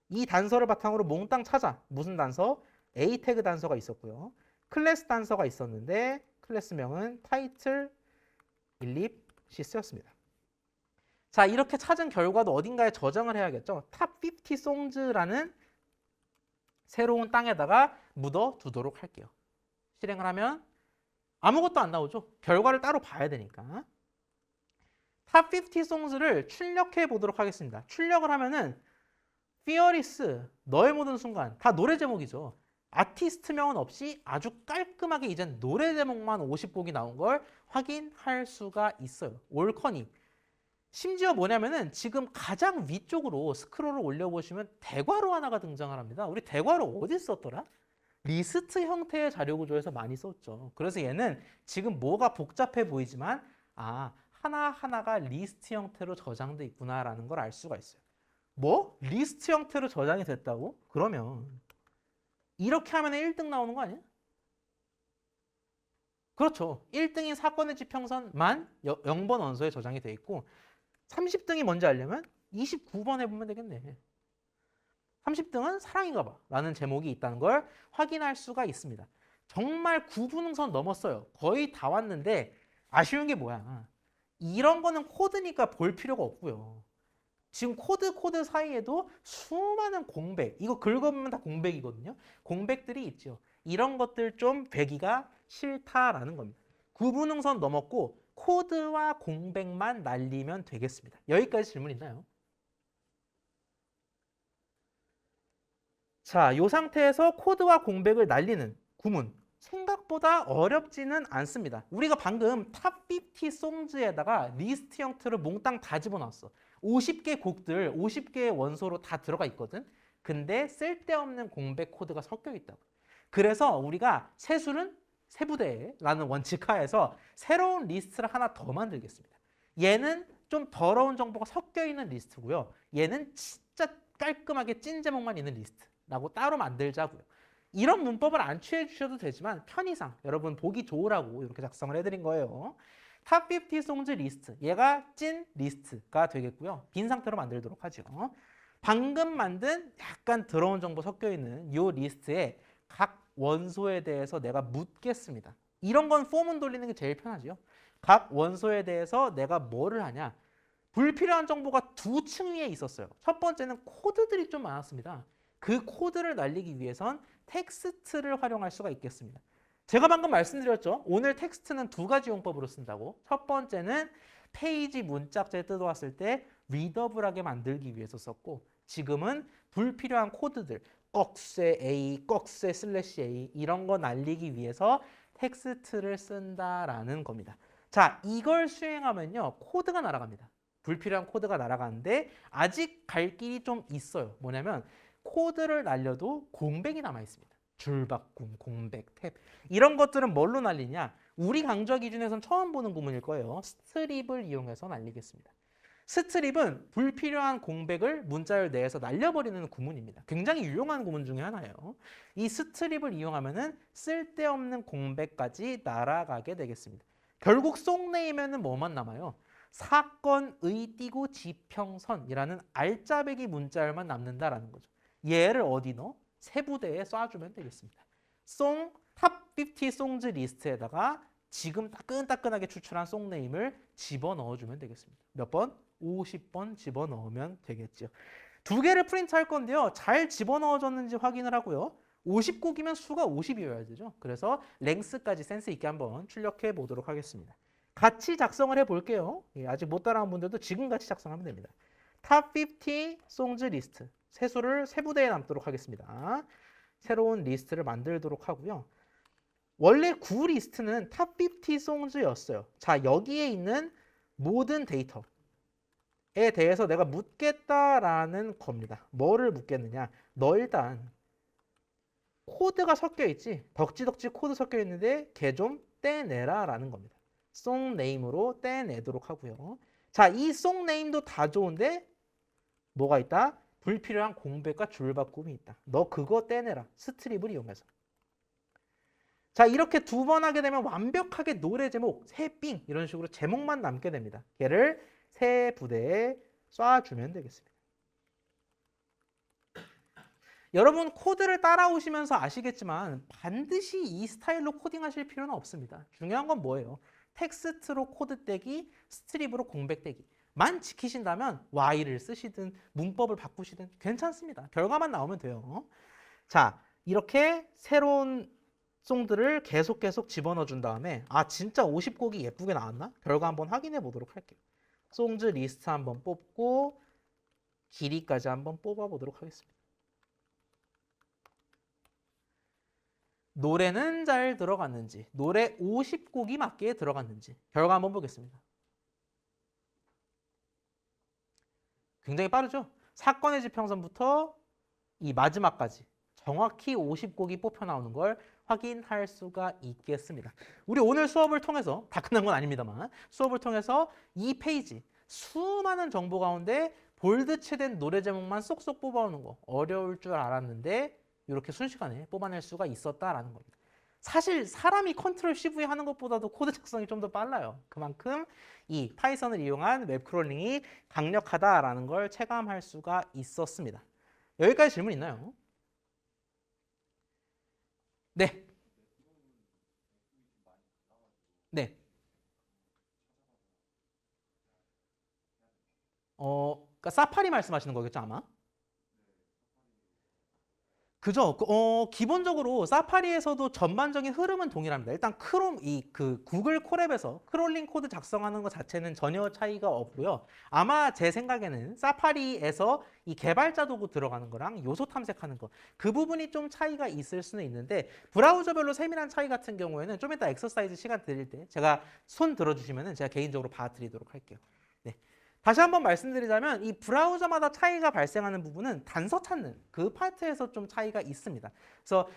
이 단서를 바탕으로 몽땅 찾아. 무슨 단서? A 태그 단서가 있었고요. 클래스 단서가 있었는데 클래스명은 타이틀 일립시스였습니다. 자, 이렇게 찾은 결과도 어딘가에 저장을 해야겠죠. 탑 50 songs라는 새로운 땅에다가 묻어 두도록 할게요. 실행을 하면 아무것도 안 나오죠. 결과를 따로 봐야 되니까. 탑 50 songs를 출력해 보도록 하겠습니다. 출력을 하면은 Fearless, 너의 모든 순간 다 노래 제목이죠. 아티스트명은 없이 아주 깔끔하게 이젠 노래 제목만 50곡이 나온 걸 확인할 수가 있어요. 올커니. 심지어 뭐냐면은 지금 가장 위쪽으로 스크롤을 올려보시면 대괄호 하나가 등장을 합니다. 우리 대괄호 어디 썼더라? 리스트 형태의 자료 구조에서 많이 썼죠. 그래서 얘는 지금 뭐가 복잡해 보이지만 하나하나가 리스트 형태로 저장돼 있구나라는 걸 알 수가 있어요. 뭐? 리스트 형태로 저장이 됐다고? 그러면 이렇게 하면 1등 나오는 거 아니야? 그렇죠. 1등인 사건의 지평선만 0번 원소에 저장이 돼 있고 30등이 뭔지 알려면 29번 해보면 되겠네. 30등은 사랑인가 봐 라는 제목이 있다는 걸 확인할 수가 있습니다. 정말 구분응선 넘었어요. 거의 다 왔는데 아쉬운 게 뭐야. 이런 거는 코드니까 볼 필요가 없고요. 지금 코드 사이에도 수많은 공백, 이거 긁어보면 다 공백이거든요. 공백들이 있죠. 이런 것들 좀 배기가 싫다라는 겁니다. 구분응선 넘었고 코드와 공백만 날리면 되겠습니다. 여기까지 질문 있나요? 자, 이 상태에서 코드와 공백을 날리는 구문. 생각보다 어렵지는 않습니다. 우리가 방금 탑50 송즈에다가 리스트 형태로 몽땅 다 집어넣었어. 50개 곡들, 50개의 원소로 다 들어가 있거든. 근데 쓸데없는 공백 코드가 섞여 있다고. 그래서 우리가 세술은 세부대라는 원칙 하에서 새로운 리스트를 하나 더 만들겠습니다. 얘는 좀 더러운 정보가 섞여 있는 리스트고요. 얘는 진짜 깔끔하게 찐 제목만 있는 리스트라고 따로 만들자고요. 이런 문법을 안 취해 주셔도 되지만 편의상 여러분 보기 좋으라고 이렇게 작성을 해드린 거예요. 탑50 송즈 리스트, 얘가 찐 리스트가 되겠고요. 빈 상태로 만들도록 하죠. 방금 만든 약간 더러운 정보 섞여 있는 이 리스트에 각 원소에 대해서 내가 묻겠습니다. 이런 건 폼은 돌리는 게 제일 편하죠. 각 원소에 대해서 내가 뭐를 하냐. 불필요한 정보가 두 층 위에 있었어요. 첫 번째는 코드들이 좀 많았습니다. 그 코드를 날리기 위해선 텍스트를 활용할 수가 있겠습니다. 제가 방금 말씀드렸죠. 오늘 텍스트는 두 가지 용법으로 쓴다고. 첫 번째는 페이지 문짝지에 뜯어왔을 때 리더블하게 만들기 위해서 썼고 지금은 불필요한 코드들 꺽쇠 A, 꺽쇠 슬래시 A 이런 거 날리기 위해서 텍스트를 쓴다라는 겁니다. 자, 이걸 수행하면요. 코드가 날아갑니다. 불필요한 코드가 날아가는데 아직 갈 길이 좀 있어요. 뭐냐면 코드를 날려도 공백이 남아 있습니다. 줄바꿈, 공백, 탭 이런 것들은 뭘로 날리냐? 우리 강좌 기준에선 처음 보는 구문일 거예요. 스트립을 이용해서 날리겠습니다. 스트립은 불필요한 공백을 문자열 내에서 날려버리는 구문입니다. 굉장히 유용한 구문 중에 하나예요. 이 스트립을 이용하면 쓸데없는 공백까지 날아가게 되겠습니다. 결국 쏙내이면 뭐만 남아요? 사건의 띄고 지평선이라는 알짜배기 문자열만 남는다라는 거죠. 얘를 어디 넣어? 세부대에 쏴주면 되겠습니다. 탑50 송즈 리스트에다가 지금 따끈따끈하게 추출한 송네임을 집어넣어주면 되겠습니다. 몇 번? 50번 집어넣으면 되겠죠. 두 개를 프린트할 건데요. 잘 집어넣어졌는지 확인을 하고요. 50곡이면 수가 50이어야 되죠. 그래서 랭스까지 센스 있게 한번 출력해 보도록 하겠습니다. 같이 작성을 해볼게요. 아직 못 따라한 분들도 지금 같이 작성하면 됩니다. 탑50 송즈 리스트. 세수를 세부대에 남도록 하겠습니다. 새로운 리스트를 만들도록 하고요. 원래 구 리스트는 탑50 송즈였어요. 자, 여기에 있는 모든 데이터에 대해서 내가 묻겠다라는 겁니다. 뭐를 묻겠느냐? 너 일단 코드가 섞여 있지? 덕지덕지 코드 섞여 있는데 걔 좀 떼내라 라는 겁니다. 송 네임으로 떼내도록 하고요. 자, 이 송 네임도 다 좋은데 뭐가 있다? 불필요한 공백과 줄바꿈이 있다. 너 그거 떼내라. 스트립을 이용해서. 자, 이렇게 두 번 하게 되면 완벽하게 노래 제목, 새삥 이런 식으로 제목만 남게 됩니다. 걔를 새 부대에 쏴주면 되겠습니다. 여러분 코드를 따라오시면서 아시겠지만 반드시 이 스타일로 코딩하실 필요는 없습니다. 중요한 건 뭐예요? 텍스트로 코드 떼기, 스트립으로 공백 떼기. 만 지키신다면 Y를 쓰시든 문법을 바꾸시든 괜찮습니다. 결과만 나오면 돼요. 자, 이렇게 새로운 송들을 계속 집어넣어 준 다음에 아 진짜 50곡이 예쁘게 나왔나? 결과 한번 확인해 보도록 할게요. 송즈 리스트 한번 뽑고 길이까지 한번 뽑아 보도록 하겠습니다. 노래는 잘 들어갔는지, 노래 50곡이 맞게 들어갔는지 결과 한번 보겠습니다. 굉장히 빠르죠? 사건의 지평선부터 이 마지막까지 정확히 50곡이 뽑혀 나오는 걸 확인할 수가 있겠습니다. 우리 오늘 수업을 통해서, 다 끝난 건 아닙니다만, 수업을 통해서 이 페이지 수많은 정보 가운데 볼드체된 노래 제목만 쏙쏙 뽑아오는 거 어려울 줄 알았는데 이렇게 순식간에 뽑아낼 수가 있었다라는 겁니다. 사실 사람이 컨트롤 CV 하는 것보다도 코드 작성이 좀 더 빨라요. 그만큼 이 파이썬을 이용한 웹 크롤링이 강력하다라는 걸 체감할 수가 있었습니다. 여기까지 질문 있나요? 네. 네. 그러니까 사파리 말씀하시는 거겠죠, 아마? 그죠? 기본적으로 사파리에서도 전반적인 흐름은 동일합니다. 일단 크롬 그 구글 콜앱에서 크롤링 코드 작성하는 것 자체는 전혀 차이가 없고요. 아마 제 생각에는 사파리에서 이 개발자 도구 들어가는 거랑 요소 탐색하는 거 그 부분이 좀 차이가 있을 수는 있는데 브라우저별로 세밀한 차이 같은 경우에는 좀 이따 엑서사이즈 시간 드릴 때 제가 손 들어주시면은 제가 개인적으로 봐드리도록 할게요. 네. 다시 한번 말씀드리자면 이 브라우저마다 차이가 발생하는 부분은 단서 찾는 그 파트에서 좀 차이가 있습니다. 그래서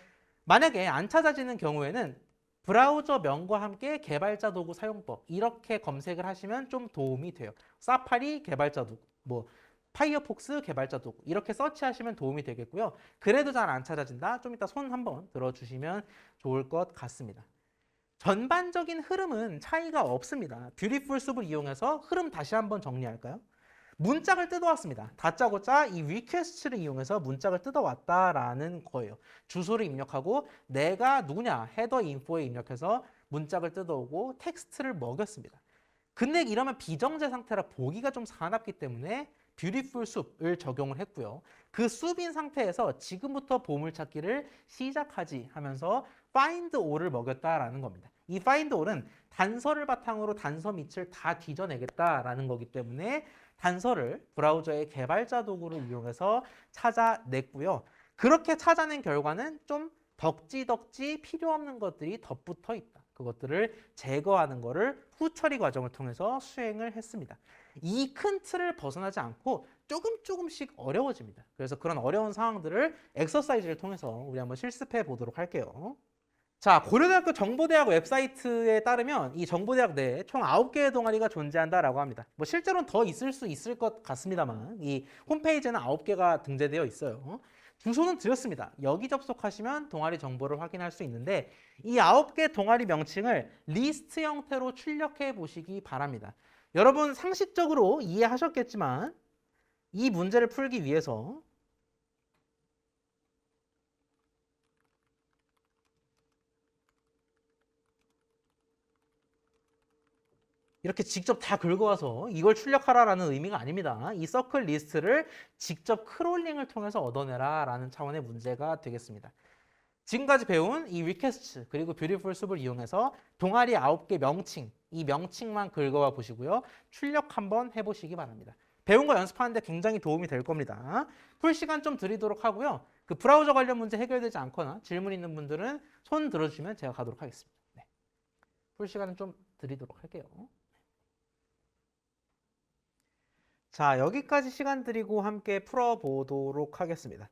만약에 안 찾아지는 경우에는 브라우저 명과 함께 개발자 도구 사용법 이렇게 검색을 하시면 좀 도움이 돼요. 사파리 개발자 도구, 뭐 파이어폭스 개발자 도구 이렇게 서치하시면 도움이 되겠고요. 그래도 잘 안 찾아진다? 좀 이따 손 한번 들어주시면 좋을 것 같습니다. 전반적인 흐름은 차이가 없습니다. 뷰티풀 숲을 이용해서 흐름 다시 한번 정리할까요? 문짝을 뜯어왔습니다. 다짜고짜 이 리퀘스트를 이용해서 문짝을 뜯어왔다라는 거예요. 주소를 입력하고 내가 누구냐 헤더 인포에 입력해서 문짝을 뜯어오고 텍스트를 먹였습니다. 근데 이러면 비정제 상태라 보기가 좀 사납기 때문에 뷰티풀 숲을 적용을 했고요. 그 숲인 상태에서 지금부터 보물찾기를 시작하지 하면서 find all을 먹였다라는 겁니다. 이 find all은 단서를 바탕으로 단서 밑을 다 뒤져내겠다라는 거기 때문에 단서를 브라우저의 개발자 도구를 이용해서 찾아냈고요. 그렇게 찾아낸 결과는 좀 덕지덕지 필요 없는 것들이 덧붙어 있다. 그것들을 제거하는 것을 후처리 과정을 통해서 수행을 했습니다. 이 큰 틀을 벗어나지 않고 조금씩 어려워집니다. 그래서 그런 어려운 상황들을 엑서사이즈를 통해서 우리 한번 실습해 보도록 할게요. 자, 고려대학교 정보대학 웹사이트에 따르면 이 정보대학 내에 총 9개의 동아리가 존재한다라고 합니다. 뭐 실제로는 더 있을 수 있을 것 같습니다만 이 홈페이지에는 9개가 등재되어 있어요. 주소는 드렸습니다. 여기 접속하시면 동아리 정보를 확인할 수 있는데 이 9개 동아리 명칭을 리스트 형태로 출력해 보시기 바랍니다. 여러분 상식적으로 이해하셨겠지만 이 문제를 풀기 위해서 이렇게 직접 다 긁어와서 이걸 출력하라라는 의미가 아닙니다. 이 서클 리스트를 직접 크롤링을 통해서 얻어내라라는 차원의 문제가 되겠습니다. 지금까지 배운 이 리퀘스트 그리고 뷰티풀 숲을 이용해서 동아리 9개 명칭, 이 명칭만 긁어와 보시고요. 출력 한번 해보시기 바랍니다. 배운 거 연습하는데 굉장히 도움이 될 겁니다. 풀 시간 좀 드리도록 하고요. 그 브라우저 관련 문제 해결되지 않거나 질문 있는 분들은 손 들어주시면 제가 가도록 하겠습니다. 네. 풀 시간은 좀 드리도록 할게요. 자, 여기까지 시간 드리고 함께 풀어보도록 하겠습니다.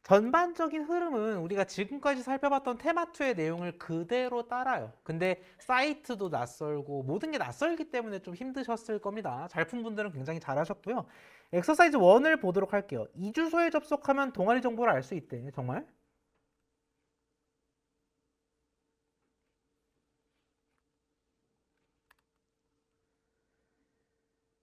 전반적인 흐름은 우리가 지금까지 살펴봤던 테마2의 내용을 그대로 따라요. 근데 사이트도 낯설고 모든 게 낯설기 때문에 좀 힘드셨을 겁니다. 잘 푼 분들은 굉장히 잘하셨고요. 엑서사이즈 1을 보도록 할게요. 이 주소에 접속하면 동아리 정보를 알 수 있대. 정말?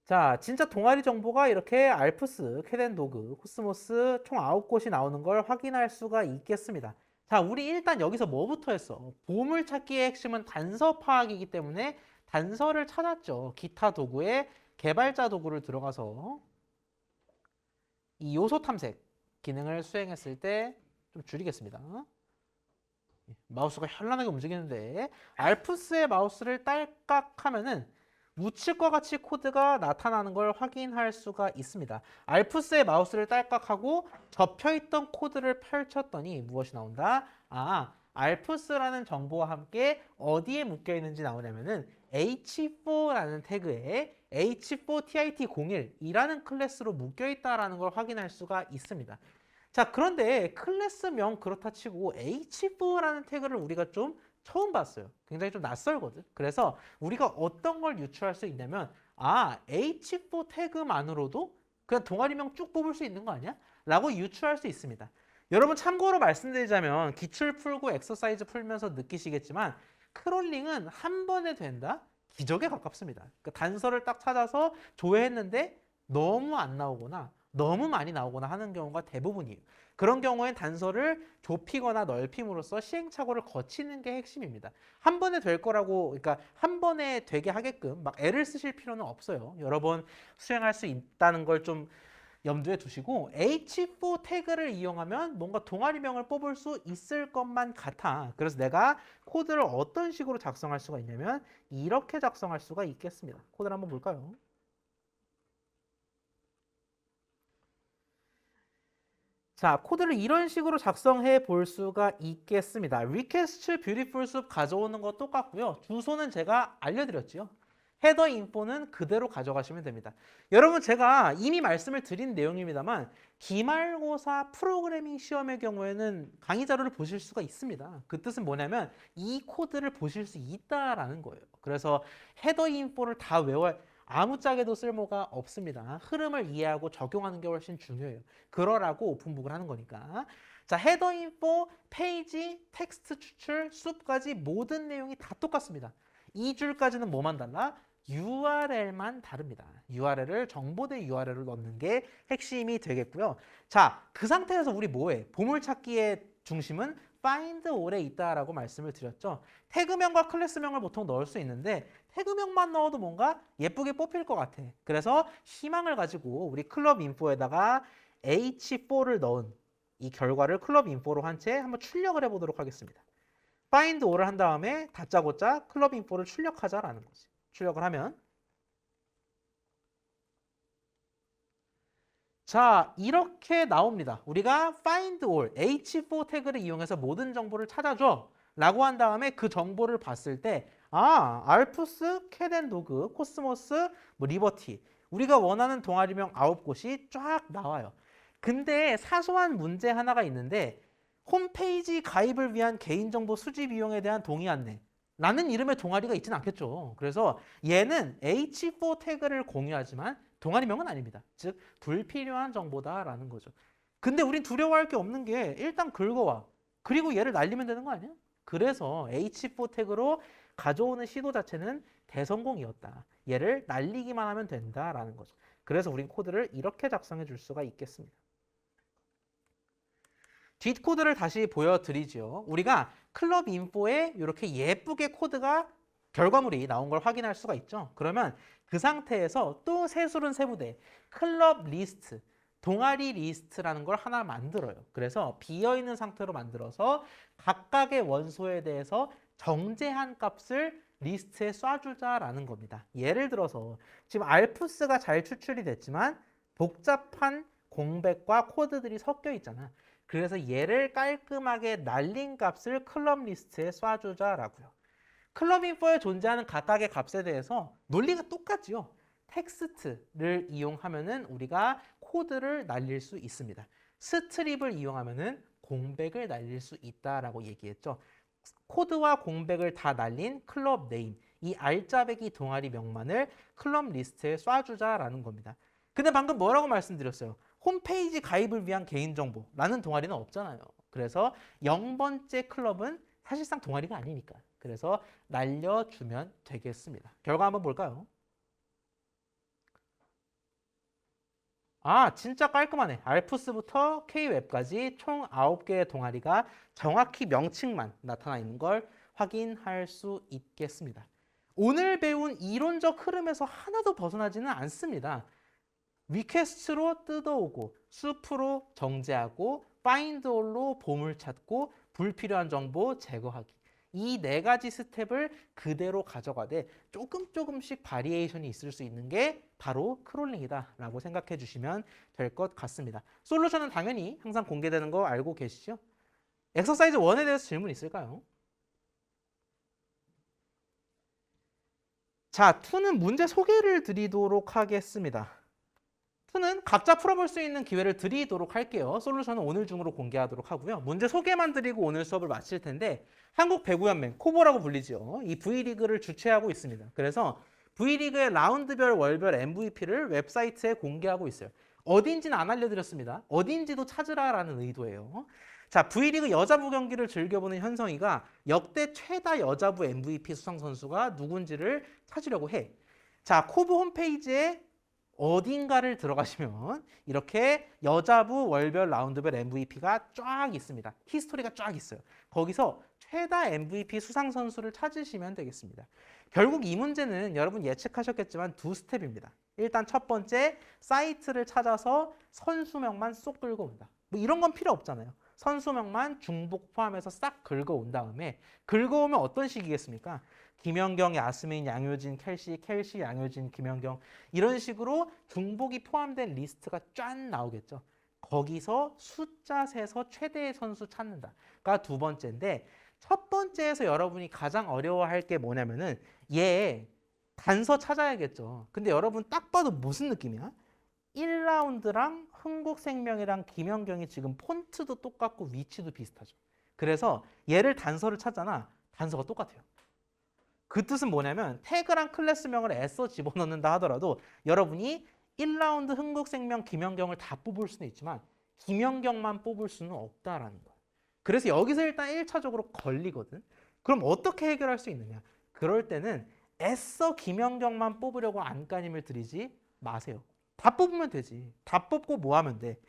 자, 진짜 동아리 정보가 이렇게 알프스, 쾌덴도그, 코스모스 총 9곳이 나오는 걸 확인할 수가 있겠습니다. 자, 우리 일단 여기서 뭐부터 했어? 보물찾기의 핵심은 단서 파악이기 때문에 단서를 찾았죠. 기타 도구에 개발자 도구를 들어가서 이 요소 탐색 기능을 수행했을 때 좀 줄이겠습니다. 마우스가 현란하게 움직이는데 알프스의 마우스를 딸깍하면은 우측과 같이 코드가 나타나는 걸 확인할 수가 있습니다. 알프스의 마우스를 딸깍하고 접혀있던 코드를 펼쳤더니 무엇이 나온다? 아, 알프스라는 정보와 함께 어디에 묶여있는지 나오냐면은 h4라는 태그에 h4tit01이라는 클래스로 묶여있다는 걸 확인할 수가 있습니다. 자, 그런데 클래스명 그렇다 치고 h4라는 태그를 우리가 좀 처음 봤어요. 굉장히 좀 낯설거든. 그래서 우리가 어떤 걸 유추할 수 있냐면 h4 태그만으로도 그냥 동아리명 쭉 뽑을 수 있는 거 아니야? 라고 유추할 수 있습니다. 여러분 참고로 말씀드리자면 기출 풀고 엑서사이즈 풀면서 느끼시겠지만 크롤링은 한 번에 된다? 기적에 가깝습니다. 그러니까 단서를 딱 찾아서 조회했는데 너무 안 나오거나 너무 많이 나오거나 하는 경우가 대부분이에요. 그런 경우엔 단서를 좁히거나 넓힘으로써 시행착오를 거치는 게 핵심입니다. 한 번에 될 거라고, 그러니까 한 번에 되게 하게끔 막 애를 쓰실 필요는 없어요. 여러 번 수행할 수 있다는 걸 좀 염두에 두시고 H4 태그를 이용하면 뭔가 동아리명을 뽑을 수 있을 것만 같아. 그래서 내가 코드를 어떤 식으로 작성할 수가 있냐면 이렇게 작성할 수가 있겠습니다. 코드를 한번 볼까요? 자, 코드를 이런 식으로 작성해 볼 수가 있겠습니다. request beautiful soup 가져오는 거 똑같고요. 주소는 제가 알려드렸죠. 헤더 인포는 그대로 가져가시면 됩니다. 여러분 제가 이미 말씀을 드린 내용입니다만 기말고사 프로그래밍 시험의 경우에는 강의 자료를 보실 수가 있습니다. 그 뜻은 뭐냐면 이 코드를 보실 수 있다라는 거예요. 그래서 헤더 인포를 다 외워야 아무짝에도 쓸모가 없습니다. 흐름을 이해하고 적용하는 게 훨씬 중요해요. 그러라고 오픈북을 하는 거니까. 자, 헤더 인포, 페이지, 텍스트 추출, 숲까지 모든 내용이 다 똑같습니다. 이 줄까지는 뭐만 달라? URL만 다릅니다. URL을 정보대 URL을 넣는 게 핵심이 되겠고요. 자, 그 상태에서 우리 뭐해? 보물찾기의 중심은 find all에 있다라고 말씀을 드렸죠. 태그명과 클래스명을 보통 넣을 수 있는데 태그명만 넣어도 뭔가 예쁘게 뽑힐 것 같아. 그래서 희망을 가지고 우리 클럽 인포에다가 H4를 넣은 이 결과를 클럽 인포로 한 채 한번 출력을 해보도록 하겠습니다. find all을 한 다음에 다짜고짜 클럽 인포를 출력하자라는 거지. 출력을 하면 자, 이렇게 나옵니다. 우리가 find all, h4 태그를 이용해서 모든 정보를 찾아줘 라고 한 다음에 그 정보를 봤을 때 알프스, 캐덴도그, 코스모스, 리버티 우리가 원하는 동아리명 9곳이 쫙 나와요. 근데 사소한 문제 하나가 있는데 홈페이지 가입을 위한 개인정보 수집 이용에 대한 동의 안내 라는 이름의 동아리가 있지는 않겠죠. 그래서 얘는 h4 태그를 공유하지만 동아리명은 아닙니다. 즉 불필요한 정보다라는 거죠. 근데 우린 두려워할 게 없는 게 일단 긁어와. 그리고 얘를 날리면 되는 거 아니야? 그래서 H4 태그로 가져오는 시도 자체는 대성공이었다. 얘를 날리기만 하면 된다라는 거죠. 그래서 우린 코드를 이렇게 작성해 줄 수가 있겠습니다. 뒷코드를 다시 보여드리죠. 우리가 클럽 인포에 이렇게 예쁘게 코드가 결과물이 나온 걸 확인할 수가 있죠. 그러면 그 상태에서 또 세술은 세부대, 클럽 리스트, 동아리 리스트라는 걸 하나 만들어요. 그래서 비어있는 상태로 만들어서 각각의 원소에 대해서 정제한 값을 리스트에 쏴주자라는 겁니다. 예를 들어서 지금 알프스가 잘 추출이 됐지만 복잡한 공백과 코드들이 섞여 있잖아. 그래서 얘를 깔끔하게 날린 값을 클럽 리스트에 쏴주자라고요. 클럽 인포에 존재하는 각각의 값에 대해서 논리가 똑같지요. 텍스트를 이용하면은 우리가 코드를 날릴 수 있습니다. 스트립을 이용하면은 공백을 날릴 수 있다라고 얘기했죠. 코드와 공백을 다 날린 클럽 네임, 이 알짜배기 동아리 명만을 클럽 리스트에 쏴주자라는 겁니다. 근데 방금 뭐라고 말씀드렸어요? 홈페이지 가입을 위한 개인정보라는 동아리는 없잖아요. 그래서 0번째 클럽은 사실상 동아리가 아니니까. 그래서 날려주면 되겠습니다. 결과 한번 볼까요? 진짜 깔끔하네. 알프스부터 K웹까지 총 9개의 동아리가 정확히 명칭만 나타나 있는 걸 확인할 수 있겠습니다. 오늘 배운 이론적 흐름에서 하나도 벗어나지는 않습니다. 리퀘스트로 뜯어오고 숲으로 정제하고 파인드 올로 보물 찾고 불필요한 정보 제거하기. 이 네 가지 스텝을 그대로 가져가되 조금씩 바리에이션이 있을 수 있는 게 바로 크롤링이다라고 생각해 주시면 될 것 같습니다. 솔루션은 당연히 항상 공개되는 거 알고 계시죠? 엑서사이즈 1에 대해서 질문 있을까요? 자, 2는 문제 소개를 드리도록 하겠습니다. 2는 각자 풀어볼 수 있는 기회를 드리도록 할게요. 솔루션은 오늘 중으로 공개하도록 하고요. 문제 소개만 드리고 오늘 수업을 마칠 텐데 한국배구연맹, 코보라고 불리죠. 이 V리그를 주최하고 있습니다. 그래서 V리그의 라운드별, 월별 MVP를 웹사이트에 공개하고 있어요. 어딘지는 안 알려드렸습니다. 어딘지도 찾으라라는 의도예요. 자, V리그 여자부 경기를 즐겨보는 현성이가 역대 최다 여자부 MVP 수상 선수가 누군지를 찾으려고 해. 자, 코브 홈페이지에 어딘가를 들어가시면 이렇게 여자부 월별 라운드별 MVP가 쫙 있습니다. 히스토리가 쫙 있어요. 거기서 최다 MVP 수상 선수를 찾으시면 되겠습니다. 결국 이 문제는 여러분 예측하셨겠지만 두 스텝입니다. 일단 첫 번째, 사이트를 찾아서 선수명만 쏙 긁어온다. 뭐 이런 건 필요 없잖아요. 선수명만 중복 포함해서 싹 긁어온 다음에 긁어오면 어떤 식이겠습니까? 김연경, 야스민, 양효진, 켈시, 양효진, 김연경 이런 식으로 중복이 포함된 리스트가 쫙 나오겠죠. 거기서 숫자 세서 최대의 선수 찾는다가 두 번째인데 첫 번째에서 여러분이 가장 어려워할 게 뭐냐면은 얘 단서 찾아야겠죠. 근데 여러분 딱 봐도 무슨 느낌이야? 1라운드랑 흥국생명이랑 김연경이 지금 폰트도 똑같고 위치도 비슷하죠. 그래서 얘를 단서를 찾잖아. 단서가 똑같아요. 그 뜻은 뭐냐면 태그랑 클래스명을 애써 집어넣는다 하더라도 여러분이 1라운드 흥국생명 김연경을 다 뽑을 수는 있지만 김연경만 뽑을 수는 없다라는 거예요. 그래서 여기서 일단 1차적으로 걸리거든. 그럼 어떻게 해결할 수 있느냐? 그럴 때는 애써 김연경만 뽑으려고 안간힘을 들이지 마세요. 다 뽑으면 되지. 다 뽑고 뭐 하면 돼?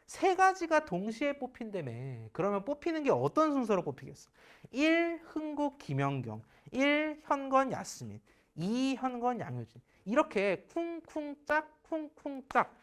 세 가지가 동시에 뽑힌다며. 그러면 뽑히는 게 어떤 순서로 뽑히겠어? 1. 흥국 김연경, 1. 현건 야스민, 2. 현건 양효진. 이렇게 쿵쿵짝 쿵쿵짝.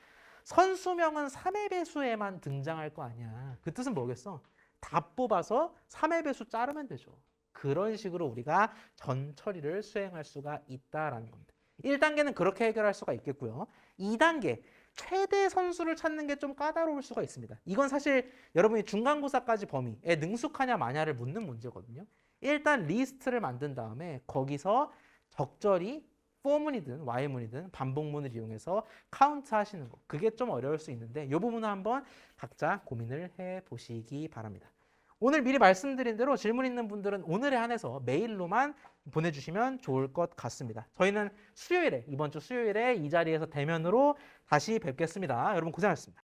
선수명은 3의 배수에만 등장할 거 아니야. 그 뜻은 뭐겠어? 다 뽑아서 3의 배수 자르면 되죠. 그런 식으로 우리가 전 처리를 수행할 수가 있다라는 겁니다. 1단계는 그렇게 해결할 수가 있겠고요. 2단계, 최대 선수를 찾는 게 좀 까다로울 수가 있습니다. 이건 사실 여러분이 중간고사까지 범위에 능숙하냐 마냐를 묻는 문제거든요. 일단 리스트를 만든 다음에 거기서 적절히 for문이든 y문이든 반복문을 이용해서 카운트 하시는 거. 그게 좀 어려울 수 있는데 이 부분은 한번 각자 고민을 해보시기 바랍니다. 오늘 미리 말씀드린 대로 질문 있는 분들은 오늘에 한해서 메일로만 보내주시면 좋을 것 같습니다. 저희는 수요일에, 이번 주 수요일에 이 자리에서 대면으로 다시 뵙겠습니다. 여러분 고생하셨습니다.